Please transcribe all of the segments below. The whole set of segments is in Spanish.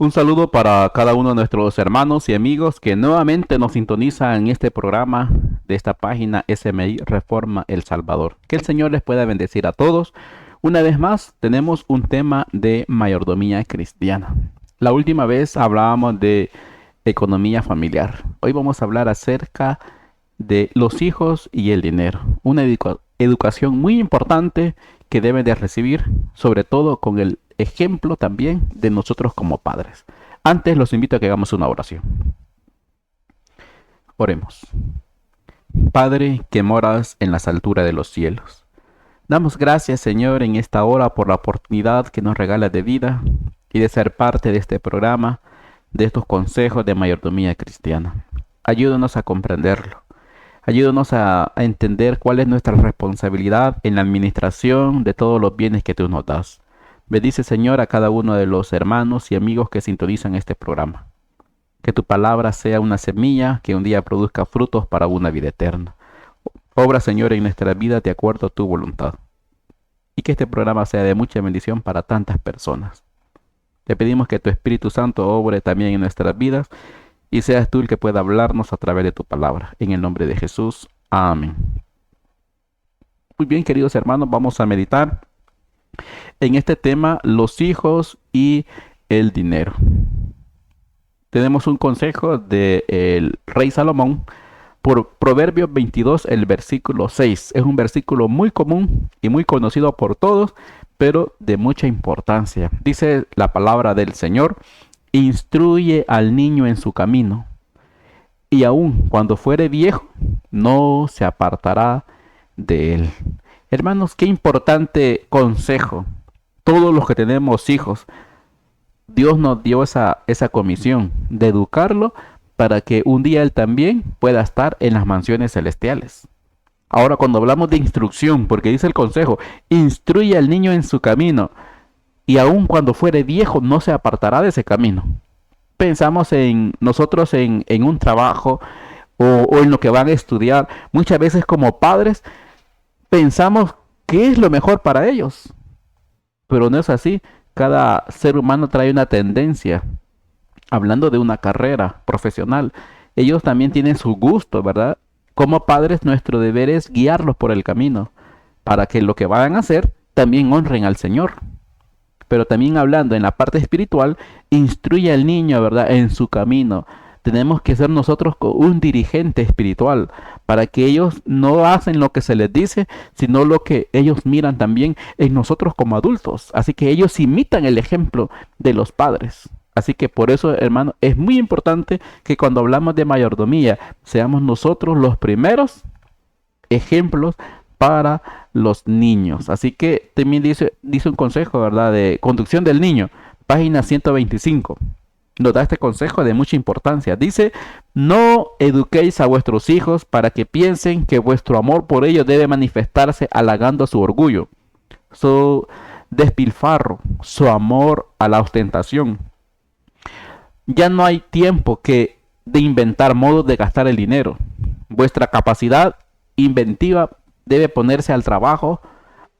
Un saludo para cada uno de nuestros hermanos y amigos que nuevamente nos sintonizan en este programa de esta página SMI Reforma El Salvador. Que el Señor les pueda bendecir a todos. Una vez más, tenemos un tema de mayordomía cristiana. La última vez hablábamos de economía familiar. Hoy vamos a hablar acerca de los hijos y el dinero. Una educación muy importante que deben de recibir, sobre todo con el ejemplo también de nosotros como padres. Antes los invito a que hagamos una oración. Oremos. Padre que moras en las alturas de los cielos, damos gracias, Señor, en esta hora por la oportunidad que nos regala de vida y de ser parte de este programa, de estos consejos de mayordomía cristiana. Ayúdanos a comprenderlo. Ayúdanos a entender cuál es nuestra responsabilidad en la administración de todos los bienes que tú nos das. Bendice, Señor, a cada uno de los hermanos y amigos que sintonizan este programa. Que tu palabra sea una semilla que un día produzca frutos para una vida eterna. Obra, Señor, en nuestra vida de acuerdo a tu voluntad. Y que este programa sea de mucha bendición para tantas personas. Te pedimos que tu Espíritu Santo obre también en nuestras vidas y seas tú el que pueda hablarnos a través de tu palabra. En el nombre de Jesús. Amén. Muy bien, queridos hermanos, vamos a meditar en este tema, los hijos y el dinero. Tenemos un consejo del rey Salomón por Proverbios 22, el versículo 6. Es un versículo muy común y muy conocido por todos, pero de mucha importancia. Dice la palabra del Señor: instruye al niño en su camino, y aun cuando fuere viejo, no se apartará de él. Hermanos, qué importante consejo. Todos los que tenemos hijos, Dios nos dio esa comisión de educarlo para que un día él también pueda estar en las mansiones celestiales. Ahora, cuando hablamos de instrucción, porque dice el consejo, instruye al niño en su camino, y aun cuando fuere viejo no se apartará de ese camino. Pensamos en nosotros en un trabajo o en lo que van a estudiar. Muchas veces como padres pensamos qué es lo mejor para ellos, pero no es así. Cada ser humano trae una tendencia. Hablando de una carrera profesional, ellos también tienen su gusto, ¿verdad? Como padres, nuestro deber es guiarlos por el camino para que lo que vayan a hacer también honren al Señor. Pero también hablando en la parte espiritual, instruye al niño, ¿verdad?, en su camino. Tenemos que ser nosotros un dirigente espiritual para que ellos no hacen lo que se les dice, sino lo que ellos miran también en nosotros como adultos. Así que ellos imitan el ejemplo de los padres. Así que por eso, hermano, es muy importante que cuando hablamos de mayordomía, seamos nosotros los primeros ejemplos para los niños. Así que también dice un consejo, ¿verdad?, de conducción del niño, página 125. Nos da este consejo de mucha importancia. Dice: no eduquéis a vuestros hijos para que piensen que vuestro amor por ellos debe manifestarse halagando su orgullo, su despilfarro, su amor a la ostentación. Ya no hay tiempo de inventar modos de gastar el dinero. Vuestra capacidad inventiva debe ponerse al trabajo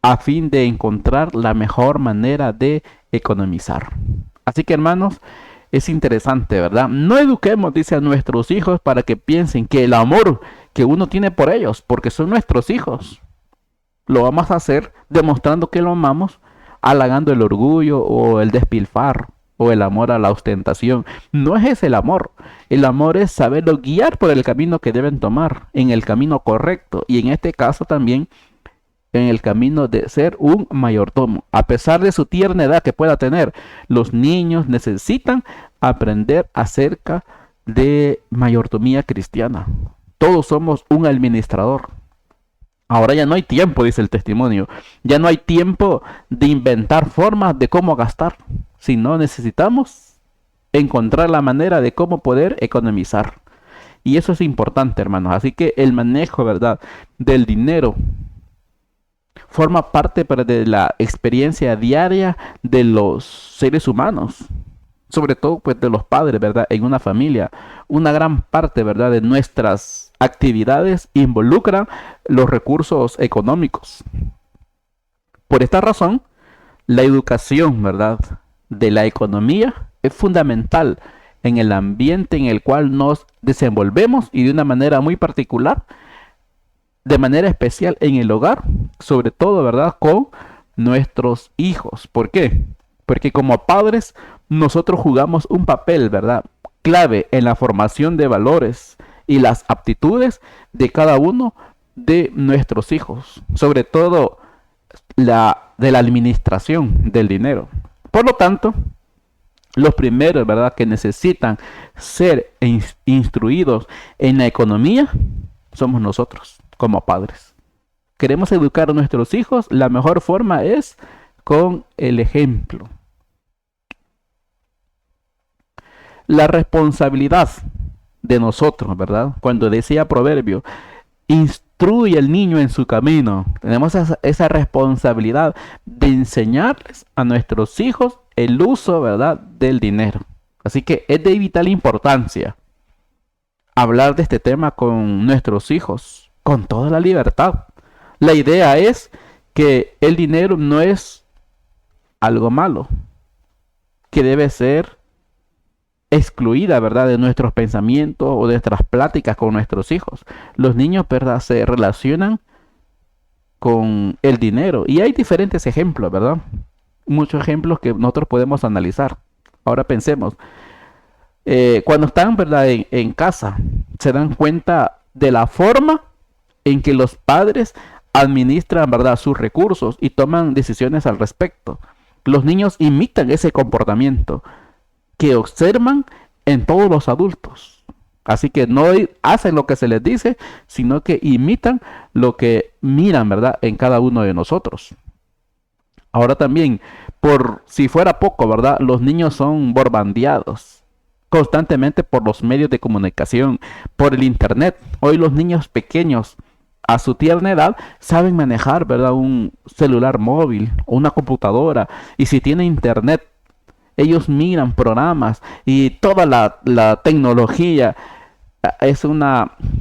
a fin de encontrar la mejor manera de economizar. Así que, hermanos, es interesante, ¿verdad? No eduquemos, dice, a nuestros hijos para que piensen que el amor que uno tiene por ellos, porque son nuestros hijos, lo vamos a hacer demostrando que lo amamos, halagando el orgullo o el despilfarro o el amor a la ostentación. No es ese el amor. El amor es saberlo guiar por el camino que deben tomar, en el camino correcto, y en este caso también en el camino de ser un mayordomo. A pesar de su tierna edad que pueda tener, los niños necesitan aprender acerca de mayordomía cristiana. Todos somos un administrador. Ahora ya no hay tiempo, dice el testimonio. Ya no hay tiempo de inventar formas de cómo gastar, sino necesitamos encontrar la manera de cómo poder economizar. Y eso es importante, hermanos. Así que el manejo, ¿verdad?, del dinero forma parte de la experiencia diaria de los seres humanos, sobre todo pues de los padres, ¿verdad? En una familia, una gran parte, ¿verdad?, de nuestras actividades involucran los recursos económicos. Por esta razón, la educación, ¿verdad?, de la economía es fundamental en el ambiente en el cual nos desenvolvemos y de una manera muy particular, de manera especial en el hogar, sobre todo, ¿verdad? Con nuestros hijos. ¿Por qué? Porque como padres nosotros jugamos un papel, ¿verdad? Clave en la formación de valores y las aptitudes de cada uno de nuestros hijos, sobre todo de la administración del dinero. Por lo tanto, los primeros, ¿verdad?, que necesitan ser instruidos en la economía somos nosotros como padres. Queremos educar a nuestros hijos, la mejor forma es con el ejemplo. La responsabilidad de nosotros, ¿verdad? Cuando decía Proverbio, instruye al niño en su camino. Tenemos esa responsabilidad de enseñarles a nuestros hijos el uso, ¿verdad?, del dinero. Así que es de vital importancia hablar de este tema con nuestros hijos, con toda la libertad. La idea es que el dinero no es algo malo, que debe ser excluida, ¿verdad?, de nuestros pensamientos o de nuestras pláticas con nuestros hijos. Los niños, ¿verdad?, se relacionan con el dinero y hay diferentes ejemplos, ¿verdad? Muchos ejemplos que nosotros podemos analizar. Ahora pensemos, cuando están, ¿verdad?, en casa, se dan cuenta de la forma en que los padres administran, ¿verdad?, sus recursos y toman decisiones al respecto. Los niños imitan ese comportamiento que observan en todos los adultos. Así que no hacen lo que se les dice, sino que imitan lo que miran, ¿verdad?, en cada uno de nosotros. Ahora también, por si fuera poco, ¿verdad?, los niños son bombardeados constantemente por los medios de comunicación, por el internet. Hoy los niños pequeños a su tierna edad saben manejar, ¿verdad?, un celular móvil o una computadora, y si tiene internet, ellos miran programas y toda la tecnología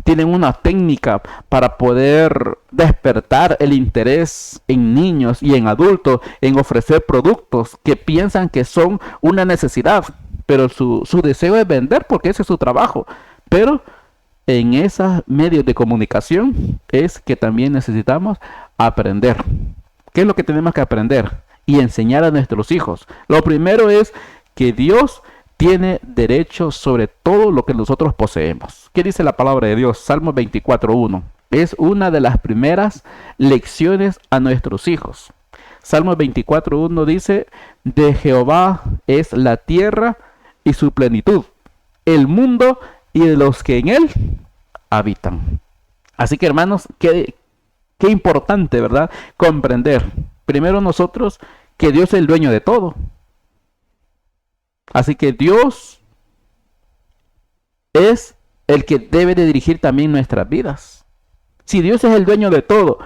tienen una técnica para poder despertar el interés en niños y en adultos en ofrecer productos que piensan que son una necesidad, pero su deseo es vender porque ese es su trabajo. Pero en esos medios de comunicación es que también necesitamos aprender. ¿Qué es lo que tenemos que aprender y enseñar a nuestros hijos? Lo primero es que Dios tiene derecho sobre todo lo que nosotros poseemos. ¿Qué dice la palabra de Dios? Salmo 24:1. Es una de las primeras lecciones a nuestros hijos. Salmo 24:1 dice, de Jehová es la tierra y su plenitud, el mundo y de los que en él habitan. Así que, hermanos, qué importante, ¿verdad?, comprender primero nosotros que Dios es el dueño de todo. Así que Dios es el que debe de dirigir también nuestras vidas. Si Dios es el dueño de todo,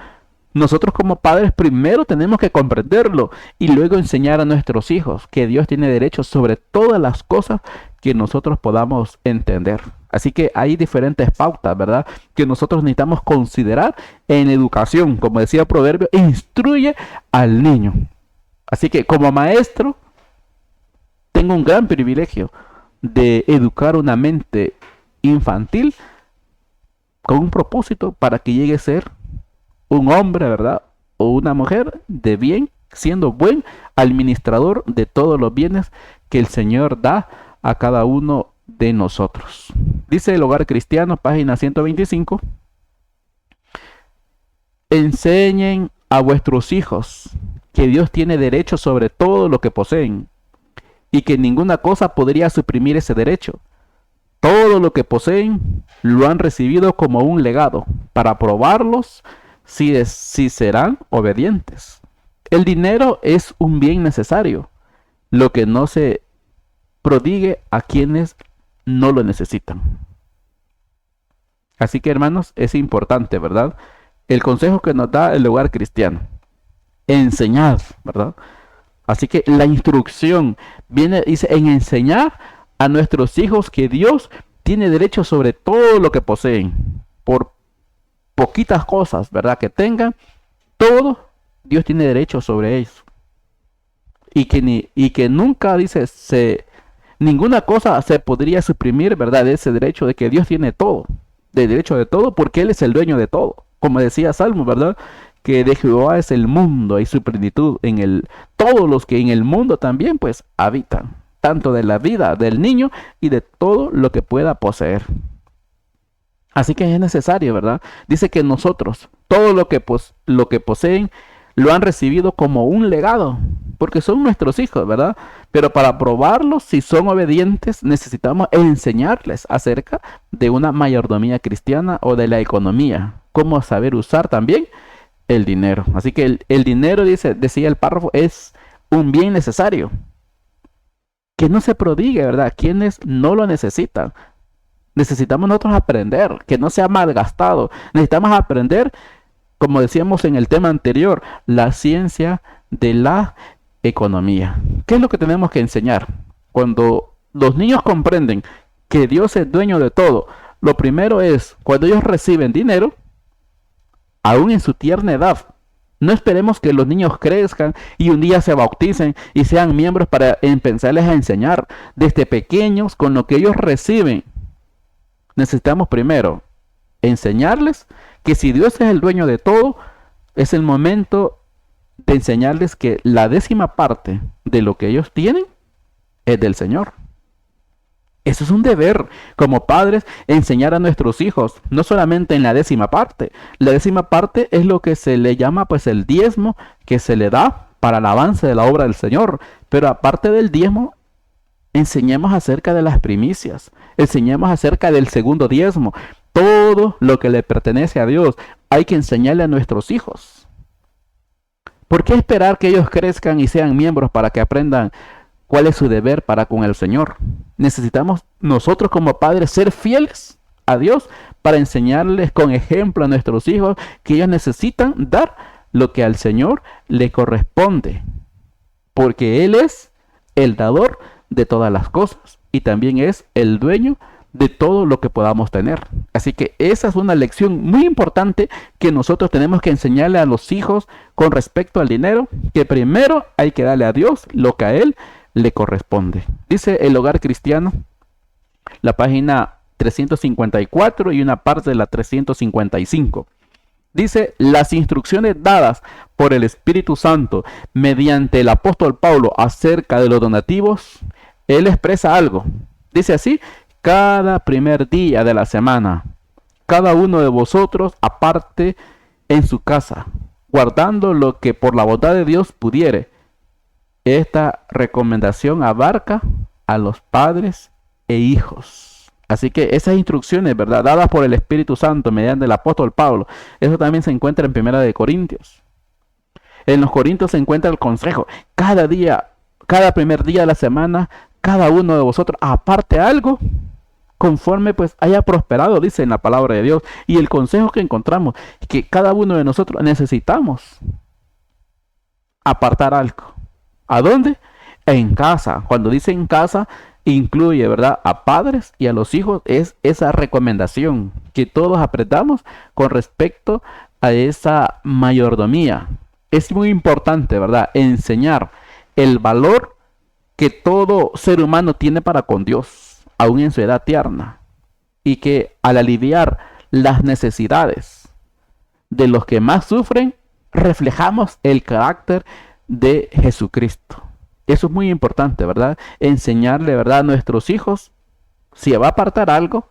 nosotros como padres primero tenemos que comprenderlo y luego enseñar a nuestros hijos que Dios tiene derecho sobre todas las cosas que nosotros podamos entender. Así que hay diferentes pautas, ¿verdad?, que nosotros necesitamos considerar en educación. Como decía Proverbio, instruye al niño. Así que como maestro, tengo un gran privilegio de educar una mente infantil con un propósito para que llegue a ser un hombre, ¿verdad?, o una mujer de bien, siendo buen administrador de todos los bienes que el Señor da a cada uno de nosotros. Dice el Hogar Cristiano, página 125. Enseñen a vuestros hijos que Dios tiene derecho sobre todo lo que poseen y que ninguna cosa podría suprimir ese derecho. Todo lo que poseen lo han recibido como un legado para probarlos si serán obedientes. El dinero es un bien necesario, lo que no se prodigue a quienes no lo necesitan. Así que, hermanos, es importante, ¿verdad?, el consejo que nos da el Hogar Cristiano. Enseñad, ¿verdad? Así que la instrucción dice, en enseñar a nuestros hijos que Dios tiene derecho sobre todo lo que poseen. Por poquitas cosas, ¿verdad?, que tengan, todo Dios tiene derecho sobre eso. Y que nunca, dice, Ninguna cosa se podría suprimir, ¿verdad? De ese derecho de que Dios tiene todo, del derecho de todo, porque Él es el dueño de todo. Como decía Salmo, ¿verdad? Que de Jehová es el mundo y su plenitud, todos los que en el mundo también pues habitan, tanto de la vida del niño y de todo lo que pueda poseer. Así que es necesario, ¿verdad? Dice que nosotros, todo lo que poseen, lo han recibido como un legado, porque son nuestros hijos, ¿verdad? Pero para probarlos, si son obedientes, necesitamos enseñarles acerca de una mayordomía cristiana o de la economía, cómo saber usar también el dinero. Así que el dinero, decía el párrafo, es un bien necesario, que no se prodigue, ¿verdad? Quienes no lo necesitan. Necesitamos nosotros aprender, que no sea malgastado. Necesitamos aprender, como decíamos en el tema anterior, la ciencia de la economía. ¿Qué es lo que tenemos que enseñar? Cuando los niños comprenden que Dios es dueño de todo, lo primero es, cuando ellos reciben dinero, aún en su tierna edad, no esperemos que los niños crezcan y un día se bauticen y sean miembros para empezarles a enseñar. Desde pequeños, con lo que ellos reciben, necesitamos primero enseñarles que si Dios es el dueño de todo, es el momento de enseñarles que la 10ª parte de lo que ellos tienen es del Señor. Eso es un deber como padres, enseñar a nuestros hijos, no solamente en la 10ª parte. La 10ª parte es lo que se le llama pues el diezmo que se le da para el avance de la obra del Señor. Pero aparte del diezmo, enseñemos acerca de las primicias, enseñemos acerca del segundo diezmo. Todo lo que le pertenece a Dios hay que enseñarle a nuestros hijos. ¿Por qué esperar que ellos crezcan y sean miembros para que aprendan cuál es su deber para con el Señor? Necesitamos nosotros como padres ser fieles a Dios para enseñarles con ejemplo a nuestros hijos que ellos necesitan dar lo que al Señor le corresponde, porque Él es el dador de todas las cosas y también es el dueño de todo lo que podamos tener. Así que esa es una lección muy importante que nosotros tenemos que enseñarle a los hijos con respecto al dinero, que primero hay que darle a Dios lo que a Él le corresponde. Dice El Hogar Cristiano, la página 354 y una parte de la 355. Dice, las instrucciones dadas por el Espíritu Santo mediante el apóstol Pablo acerca de los donativos, él expresa algo. Dice así: cada primer día de la semana, cada uno de vosotros aparte en su casa, guardando lo que por la bondad de Dios pudiere. Esta recomendación abarca a los padres e hijos. Así que esas instrucciones, ¿verdad?, dadas por el Espíritu Santo mediante el apóstol Pablo, eso también se encuentra en 1 Corintios. En los Corintios se encuentra el consejo: cada día, cada primer día de la semana, cada uno de vosotros aparte algo, conforme pues haya prosperado, dice en la palabra de Dios. Y el consejo que encontramos es que cada uno de nosotros necesitamos apartar algo. ¿A dónde? En casa. Cuando dice en casa, incluye, ¿verdad?, a padres y a los hijos. Es esa recomendación que todos aprendamos con respecto a esa mayordomía. Es muy importante, ¿verdad?, enseñar el valor que todo ser humano tiene para con Dios, aún en su edad tierna, y que al aliviar las necesidades de los que más sufren, reflejamos el carácter de Jesucristo. Eso es muy importante, ¿verdad? Enseñarle, ¿verdad?, a nuestros hijos, si va a apartar algo,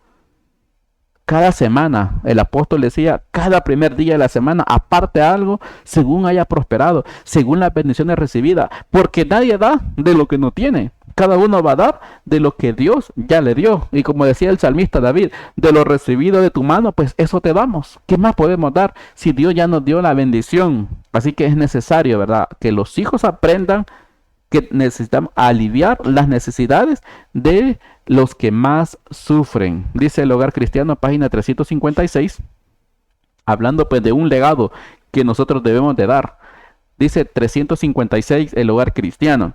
cada semana, el apóstol decía, cada primer día de la semana, aparte algo según haya prosperado, según las bendiciones recibidas, porque nadie da de lo que no tiene. Cada uno va a dar de lo que Dios ya le dio. Y como decía el salmista David, de lo recibido de tu mano, pues eso te damos. ¿Qué más podemos dar si Dios ya nos dio la bendición? Así que es necesario, ¿verdad?, que los hijos aprendan que necesitamos aliviar las necesidades de los que más sufren. Dice El Hogar Cristiano, página 356, hablando pues de un legado que nosotros debemos de dar. Dice 356, El Hogar Cristiano: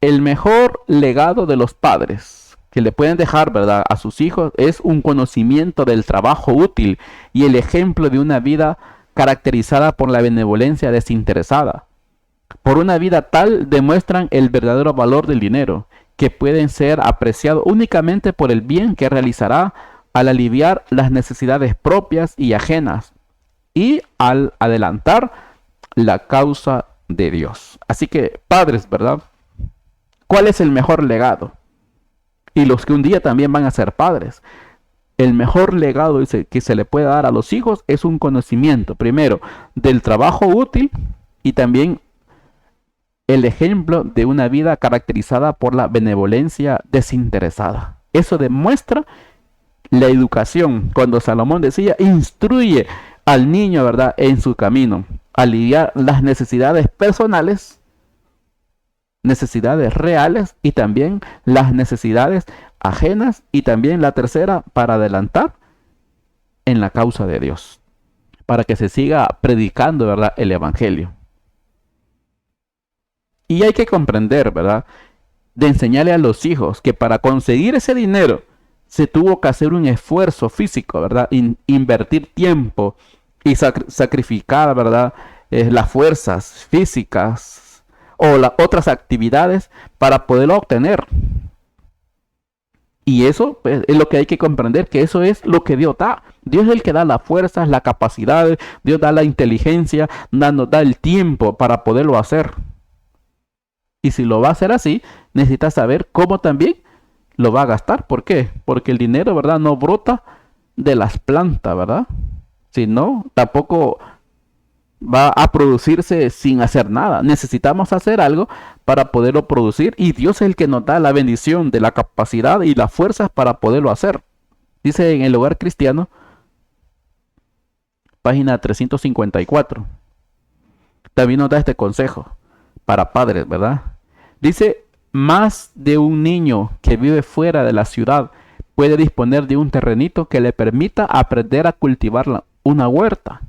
el mejor legado de los padres que le pueden dejar, ¿verdad?, a sus hijos es un conocimiento del trabajo útil y el ejemplo de una vida caracterizada por la benevolencia desinteresada. Por una vida tal demuestran el verdadero valor del dinero, que pueden ser apreciados únicamente por el bien que realizará al aliviar las necesidades propias y ajenas y al adelantar la causa de Dios. Así que, padres, ¿verdad? ¿Cuál es el mejor legado? Y los que un día también van a ser padres. El mejor legado que se le puede dar a los hijos es un conocimiento, primero, del trabajo útil y también el ejemplo de una vida caracterizada por la benevolencia desinteresada. Eso demuestra la educación. Cuando Salomón decía, instruye al niño, ¿verdad?, en su camino, aliviar las necesidades personales, necesidades reales y también las necesidades ajenas, y también la tercera, para adelantar en la causa de Dios, para que se siga predicando, ¿verdad?, el evangelio. Y hay que comprender, ¿verdad?, de enseñarle a los hijos que para conseguir ese dinero se tuvo que hacer un esfuerzo físico, ¿verdad? Invertir tiempo y sacrificar, ¿verdad?, las fuerzas físicas o las otras actividades para poderlo obtener. Y eso, pues, es lo que hay que comprender, que eso es lo que Dios da. Dios es el que da las fuerzas, la capacidad, Dios da la inteligencia, nos da el tiempo para poderlo hacer. Y si lo va a hacer así, necesita saber cómo también lo va a gastar. ¿Por qué? Porque el dinero, ¿verdad?, no brota de las plantas, ¿verdad? Si no, tampoco va a producirse sin hacer nada. Necesitamos hacer algo para poderlo producir, y Dios es el que nos da la bendición de la capacidad y las fuerzas para poderlo hacer. Dice en el Hogar Cristiano, página 354. También nos da este consejo para padres, ¿verdad? Dice, más de un niño que vive fuera de la ciudad puede disponer de un terrenito que le permita aprender a cultivar una huerta.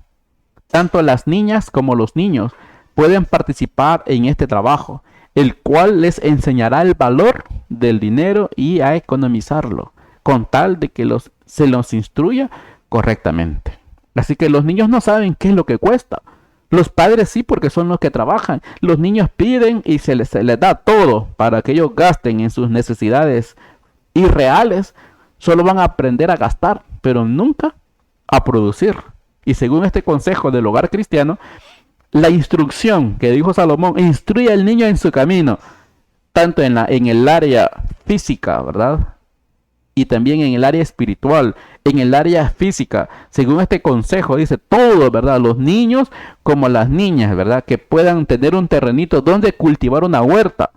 Tanto las niñas como los niños pueden participar en este trabajo, el cual les enseñará el valor del dinero y a economizarlo, con tal de que se los instruya correctamente. Así que los niños no saben qué es lo que cuesta. Los padres sí, porque son los que trabajan. Los niños piden y se les da todo para que ellos gasten en sus necesidades irreales. Solo van a aprender a gastar, pero nunca a producir. Y según este consejo del Hogar Cristiano, la instrucción que dijo Salomón, instruye al niño en su camino, tanto en el área física, ¿verdad?, y también en el área espiritual, en el área física. Según este consejo, dice todo, ¿verdad?, los niños como las niñas, ¿verdad?, que puedan tener un terrenito donde cultivar una huerta.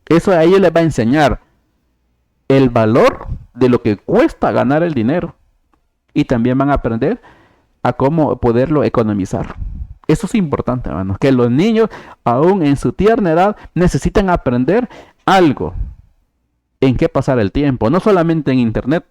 Eso a ellos les va a enseñar el valor de lo que cuesta ganar el dinero. Y también van a aprender a cómo poderlo economizar. Eso es importante, hermanos, que los niños, aún en su tierna edad, necesitan aprender algo en qué pasar el tiempo, no solamente en internet,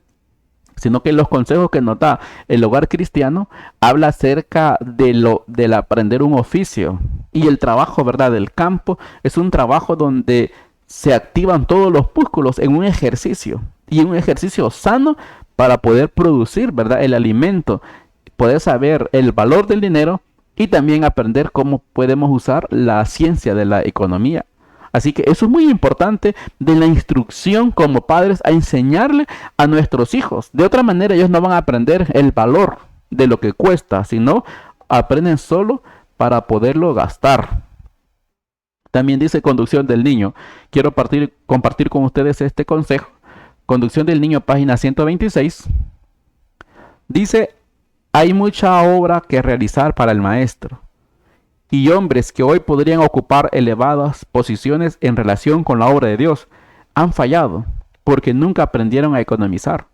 sino que los consejos que nos da el Hogar Cristiano habla acerca del aprender un oficio. Y el trabajo, ¿verdad?, del campo es un trabajo donde se activan todos los músculos en un ejercicio, y un ejercicio sano para poder producir, ¿verdad?, el alimento, poder saber el valor del dinero y también aprender cómo podemos usar la ciencia de la economía. Así que eso es muy importante de la instrucción como padres, a enseñarle a nuestros hijos. De otra manera ellos no van a aprender el valor de lo que cuesta, sino aprenden solo para poderlo gastar. También dice conducción del niño. Quiero compartir con ustedes este consejo. Conducción del niño, página 126. Dice, hay mucha obra que realizar para el maestro, y hombres que hoy podrían ocupar elevadas posiciones en relación con la obra de Dios han fallado porque nunca aprendieron a economizar.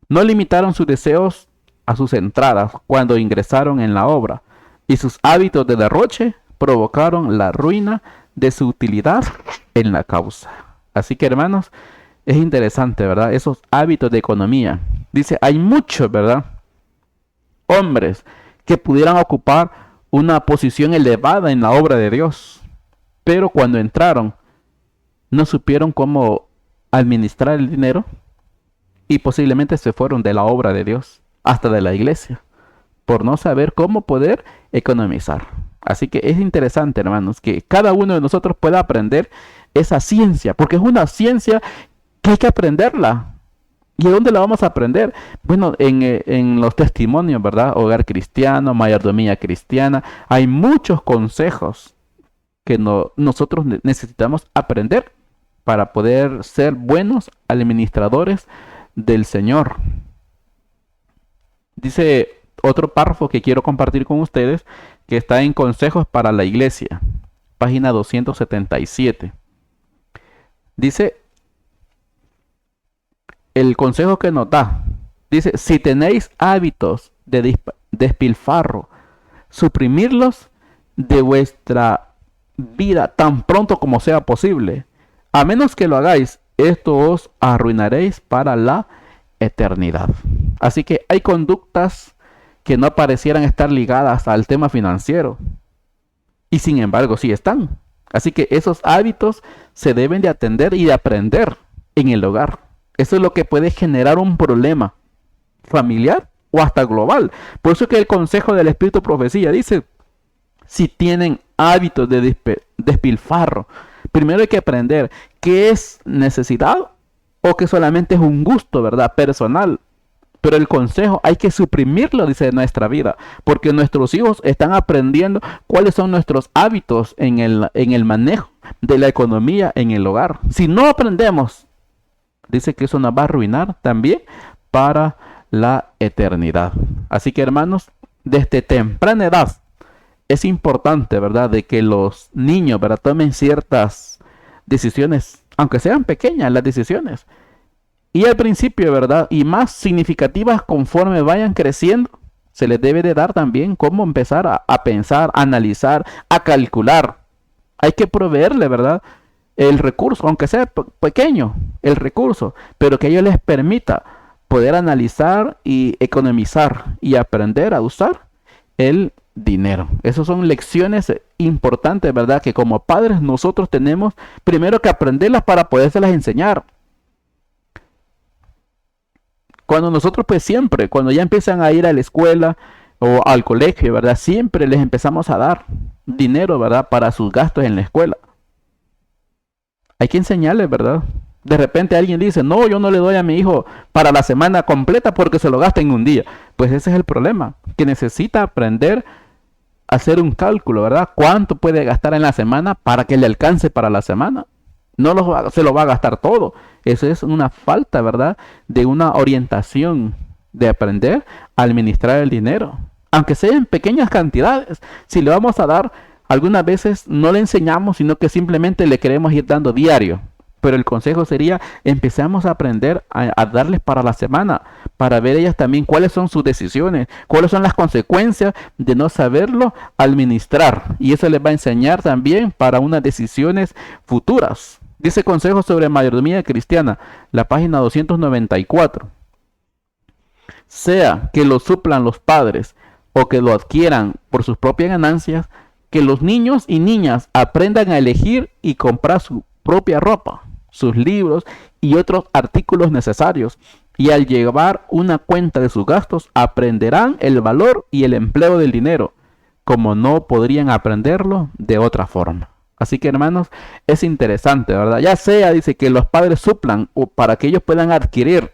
No limitaron sus deseos a sus entradas cuando ingresaron en la obra, y sus hábitos de derroche provocaron la ruina de su utilidad en la causa. Así que, hermanos, es interesante, ¿verdad?, esos hábitos de economía. Dice, hay muchos, ¿verdad?, hombres que pudieran ocupar una posición elevada en la obra de Dios, pero cuando entraron no supieron cómo administrar el dinero y posiblemente se fueron de la obra de Dios, hasta de la iglesia, por no saber cómo poder economizar. Así que es interesante, hermanos, que cada uno de nosotros pueda aprender esa ciencia, porque es una ciencia que hay que aprenderla. ¿Y de dónde la vamos a aprender? Bueno, en los testimonios, ¿verdad? Hogar cristiano, mayordomía cristiana, hay muchos consejos que nosotros necesitamos aprender para poder ser buenos administradores del Señor. Dice otro párrafo que quiero compartir con ustedes, que está en Consejos para la Iglesia, página 277. Dice el consejo que nos da. Dice, si tenéis hábitos de despilfarro, suprimirlos de vuestra vida tan pronto como sea posible. A menos que lo hagáis, esto os arruinaréis para la eternidad. Así que hay conductas que no parecieran estar ligadas al tema financiero, y sin embargo sí están. Así que esos hábitos se deben de atender y de aprender en el hogar. Eso es lo que puede generar un problema familiar o hasta global. Por eso que el consejo del Espíritu Profecía dice, si tienen hábitos de despilfarro, primero hay que aprender qué es necesidad o que solamente es un gusto, ¿verdad? Personal. Pero el consejo hay que suprimirlo, dice, de nuestra vida, porque nuestros hijos están aprendiendo cuáles son nuestros hábitos en el manejo de la economía en el hogar. Si no aprendemos, dice que eso nos va a arruinar también para la eternidad. Así que, hermanos, desde temprana edad es importante, ¿verdad?, de que los niños, ¿verdad?, tomen ciertas decisiones, aunque sean pequeñas las decisiones. Y al principio, ¿verdad?, y más significativas conforme vayan creciendo, se les debe de dar también cómo empezar a pensar, a analizar, a calcular. Hay que proveerle, ¿verdad?, el recurso, aunque sea pequeño, el recurso, pero que ello les permita poder analizar y economizar y aprender a usar el dinero. Esas son lecciones importantes, ¿verdad?, que como padres nosotros tenemos primero que aprenderlas para podérselas enseñar. Cuando nosotros pues siempre, cuando ya empiezan a ir a la escuela o al colegio, ¿verdad?, siempre les empezamos a dar dinero, ¿verdad?, para sus gastos en la escuela. Hay que enseñarles, ¿verdad? De repente alguien dice, no, yo no le doy a mi hijo para la semana completa porque se lo gasta en un día. Pues ese es el problema, que necesita aprender a hacer un cálculo, ¿verdad? ¿Cuánto puede gastar en la semana para que le alcance para la semana? No se lo va a gastar todo. Eso es una falta, ¿verdad?, de una orientación de aprender a administrar el dinero. Aunque sea en pequeñas cantidades, si le vamos a dar, algunas veces no le enseñamos, sino que simplemente le queremos ir dando diario. Pero el consejo sería, empezamos a aprender a darles para la semana, para ver ellas también cuáles son sus decisiones, cuáles son las consecuencias de no saberlo administrar. Y eso les va a enseñar también para unas decisiones futuras. Dice Consejos sobre Mayordomía Cristiana, la página 294. Sea que lo suplan los padres o que lo adquieran por sus propias ganancias, que los niños y niñas aprendan a elegir y comprar su propia ropa, sus libros y otros artículos necesarios. Y al llevar una cuenta de sus gastos, aprenderán el valor y el empleo del dinero, como no podrían aprenderlo de otra forma. Así que, hermanos, es interesante, ¿verdad? Ya sea, dice, que los padres suplan o para que ellos puedan adquirir.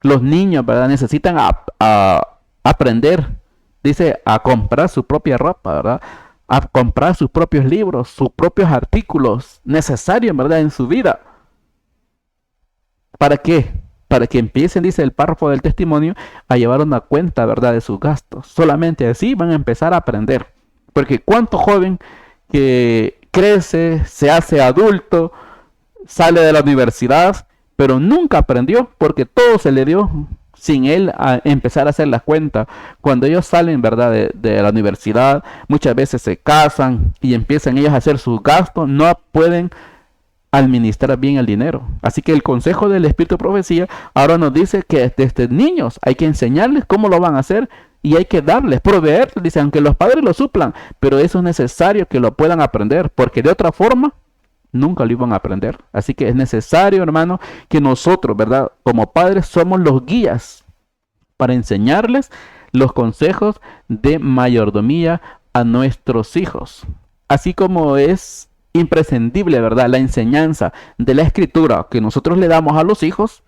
Los niños, ¿verdad?, necesitan aprender, dice, a comprar su propia ropa, ¿verdad?, a comprar sus propios libros, sus propios artículos necesarios, ¿verdad?, en su vida. ¿Para qué? Para que empiecen, dice el párrafo del testimonio, a llevar una cuenta, ¿verdad?, de sus gastos. Solamente así van a empezar a aprender. Porque cuánto joven que crece, se hace adulto, sale de la universidad, pero nunca aprendió porque todo se le dio sin él a empezar a hacer las cuentas. Cuando ellos salen, ¿verdad?, de la universidad, muchas veces se casan y empiezan ellos a hacer sus gastos, no pueden administrar bien el dinero. Así que el consejo del Espíritu de Profecía ahora nos dice que desde niños hay que enseñarles cómo lo van a hacer y hay que darles, proveer, dice, aunque los padres lo suplan, pero eso es necesario que lo puedan aprender, porque de otra forma nunca lo iban a aprender. Así que es necesario, hermano, que nosotros, ¿verdad?, como padres somos los guías para enseñarles los consejos de mayordomía a nuestros hijos. Así como es imprescindible, ¿verdad? La enseñanza de la escritura que nosotros le damos a los hijos,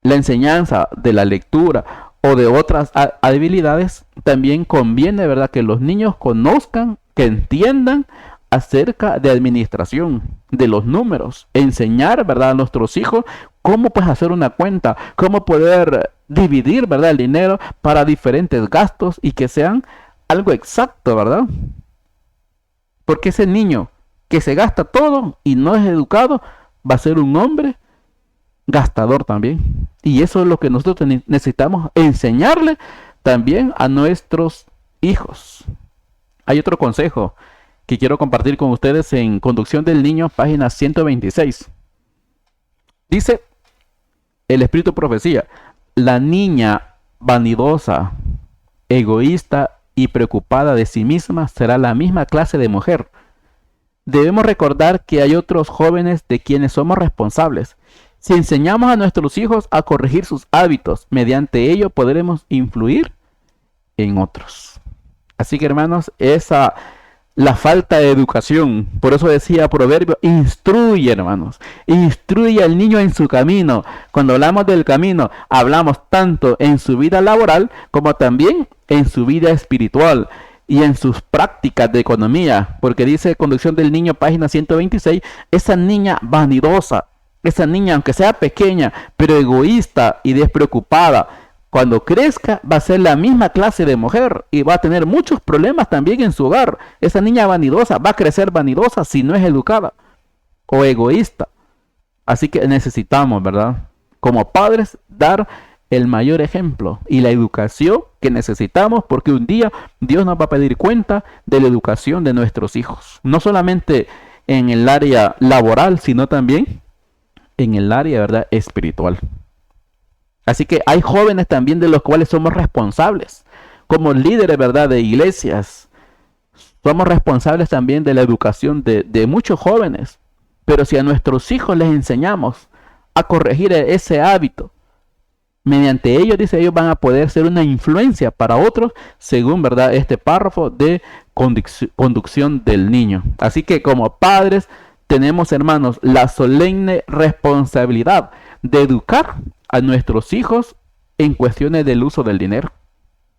la enseñanza de la lectura o de otras habilidades, también conviene, ¿verdad? Que los niños conozcan, que entiendan acerca de administración, de los números, enseñar, ¿verdad? A nuestros hijos cómo pues hacer una cuenta, cómo poder dividir, ¿verdad? El dinero para diferentes gastos y que sean algo exacto, ¿verdad? Porque ese niño que se gasta todo y no es educado va a ser un hombre gastador también. Y eso es lo que nosotros necesitamos enseñarle también a nuestros hijos. Hay otro consejo que quiero compartir con ustedes en Conducción del Niño, página 126. Dice el Espíritu Profecía: la niña vanidosa, egoísta y preocupada de sí misma será la misma clase de mujer. Debemos recordar que hay otros jóvenes de quienes somos responsables. Si enseñamos a nuestros hijos a corregir sus hábitos, mediante ello podremos influir en otros. Así que, hermanos, la falta de educación, por eso decía Proverbio, instruye, hermanos, instruye al niño en su camino. Cuando hablamos del camino, hablamos tanto en su vida laboral como también en su vida espiritual y en sus prácticas de economía, porque dice Conducción del Niño, página 126, esa niña vanidosa, esa niña, aunque sea pequeña, pero egoísta y despreocupada, cuando crezca va a ser la misma clase de mujer y va a tener muchos problemas también en su hogar. Esa niña vanidosa va a crecer vanidosa si no es educada o egoísta. Así que necesitamos, ¿verdad? Como padres, dar el mayor ejemplo y la educación que necesitamos, porque un día Dios nos va a pedir cuenta de la educación de nuestros hijos. No solamente en el área laboral, sino también en el área, ¿verdad?, espiritual. Así que hay jóvenes también de los cuales somos responsables. Como líderes, ¿verdad?, de iglesias. Somos responsables también de la educación de muchos jóvenes. Pero si a nuestros hijos les enseñamos a corregir ese hábito, mediante ellos, dice, ellos van a poder ser una influencia para otros, según, ¿verdad?, este párrafo de conducción del niño. Así que como padres tenemos, hermanos, la solemne responsabilidad de educar a nuestros hijos en cuestiones del uso del dinero.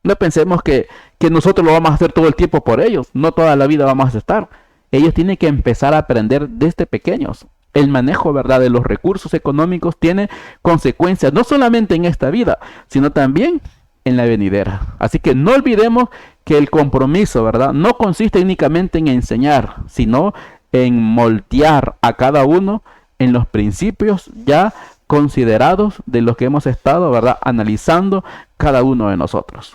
No pensemos que nosotros lo vamos a hacer todo el tiempo por ellos. No toda la vida vamos a estar. Ellos tienen que empezar a aprender desde pequeños. El manejo, ¿verdad?, de los recursos económicos tiene consecuencias no solamente en esta vida, sino también en la venidera. Así que no olvidemos que el compromiso, ¿verdad?, no consiste únicamente en enseñar, sino en moldear a cada uno en los principios ya considerados de los que hemos estado, ¿verdad?, analizando cada uno de nosotros.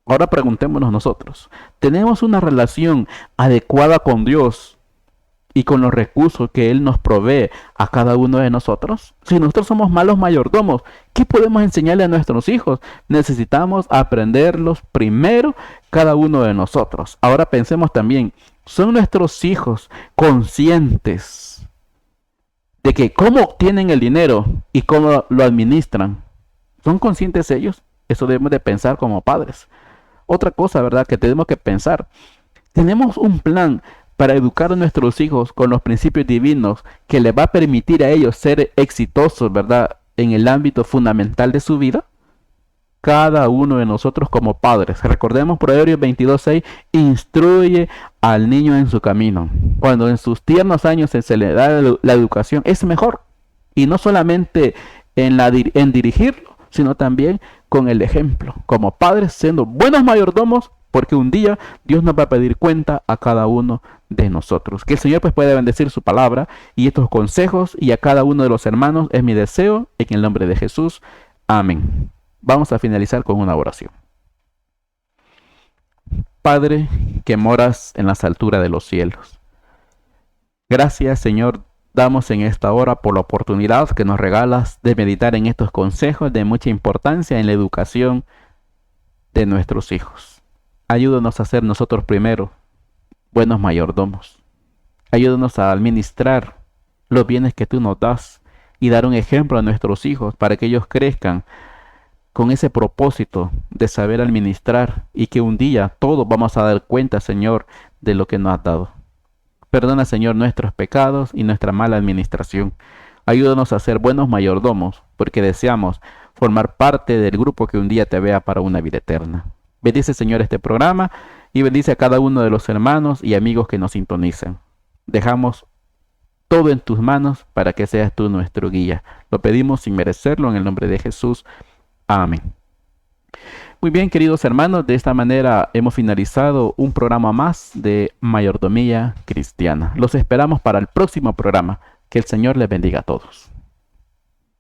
Ahora preguntémonos nosotros, ¿tenemos una relación adecuada con Dios y con los recursos que Él nos provee a cada uno de nosotros? Si nosotros somos malos mayordomos, ¿qué podemos enseñarle a nuestros hijos? Necesitamos aprenderlos primero cada uno de nosotros. Ahora pensemos también, ¿son nuestros hijos conscientes de que cómo obtienen el dinero y cómo lo administran? ¿Son conscientes ellos? Eso debemos de pensar como padres. Otra cosa, ¿verdad?, que tenemos que pensar. Tenemos un plan para educar a nuestros hijos con los principios divinos que les va a permitir a ellos ser exitosos, ¿verdad?, en el ámbito fundamental de su vida. Cada uno de nosotros como padres, recordemos Proverbios 22:6, instruye al niño en su camino. Cuando en sus tiernos años se le da la educación, es mejor. Y no solamente en dirigirlo, sino también con el ejemplo. Como padres, siendo buenos mayordomos, porque un día Dios nos va a pedir cuenta a cada uno de nosotros. Que el Señor pues pueda bendecir su palabra y estos consejos, y a cada uno de los hermanos es mi deseo, en el nombre de Jesús. Amén. Vamos a finalizar con una oración. Padre, que moras en las alturas de los cielos, gracias, Señor, damos en esta hora por la oportunidad que nos regalas de meditar en estos consejos de mucha importancia en la educación de nuestros hijos. Ayúdanos a ser nosotros primero buenos mayordomos. Ayúdanos a administrar los bienes que tú nos das y dar un ejemplo a nuestros hijos para que ellos crezcan con ese propósito de saber administrar, y que un día todos vamos a dar cuenta, Señor, de lo que nos has dado. Perdona, Señor, nuestros pecados y nuestra mala administración. Ayúdanos a ser buenos mayordomos, porque deseamos formar parte del grupo que un día te vea para una vida eterna. Bendice, Señor, este programa y bendice a cada uno de los hermanos y amigos que nos sintonizan. Dejamos todo en tus manos para que seas tú nuestro guía. Lo pedimos sin merecerlo en el nombre de Jesús. Amén. Muy bien, queridos hermanos, de esta manera hemos finalizado un programa más de Mayordomía Cristiana. Los esperamos para el próximo programa. Que el Señor les bendiga a todos.